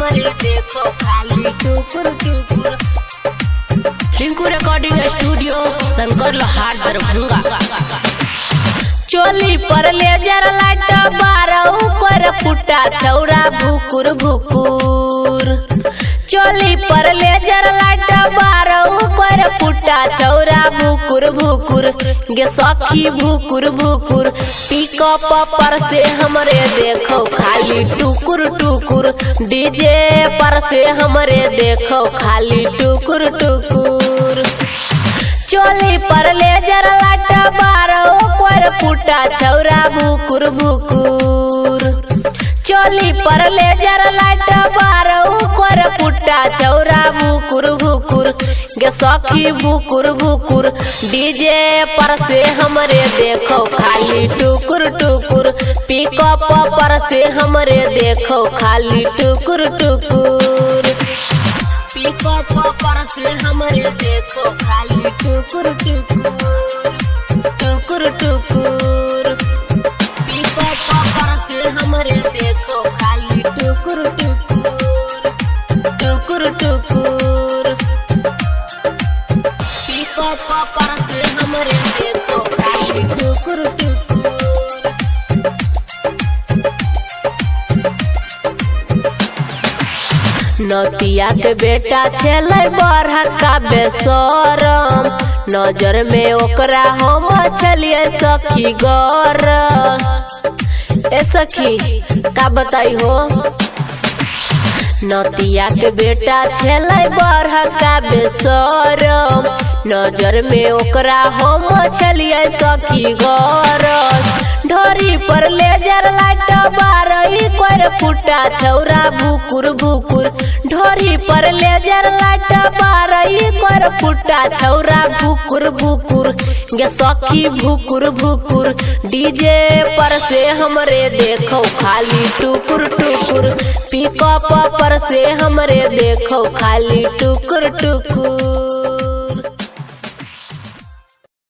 हमरे देखो खाली टुकुर टुकुर। रिंकू रिकॉर्डिंग स्टूडियो शंकर लोहार दरभंगा। चोली पर लेजर लाइट बारऊ कर फुटा छौरा भुकुर भुकुर। चोली पर लेजर लाइट बारऊ कर फुटा छौरा भुकुर भुकुर। गे सखी भुकुर भुकुर। पिकअप पर से हमरे देखो खाली टुकुर टुकुर। डीजे पर से हमरे देखो खाली टुकुर टुकुर। चोली पर लेजर लाइट बारऊ कर फुटा छौरा भुकुर भुकुर। चोली पर लेजर लाइट बारऊ कर फुटा छौरा भुकुर भुकुर। गे सखी भुकुर भुकुर। डीजे पर से हमरे देखो खाली टुकुर टुकुर। पिकअप पर से हमरे देखो खाली टुकुर टुकुर। पिकअप पर से हमरे देखो खाली टुकुर टुकुर टुकुर टुकुर। पिकअप पर से हमरे देखो खाली टुकुर टुकुर टुकुर टुकुर। पिकअप पर से हमरे देखो खाली टुकुर टुकुर। नतिया के बेटा छेलै बड़का बेशरम। नजर में ओकरा हम छलिए सखी गर। ए सखी का बताई हो। नतिया के बेटा छेलै बड़का बेशरम। नजर में ओकरा हम छलिए सखी गर। ढोरी पर लेजर लाइट बारई कर फुटा छौरा भुकुर भुकुर। ढोरी पर लेजर लाइट बारई कर फुटा छौरा भुकुर भुकुर। गे सखी भुकुर भुकुर। डीजे पर से हमरे देखो खाली टुकुर टुकुर। पिकअप पर से हमरे देखो खाली टुकुर टुकुर।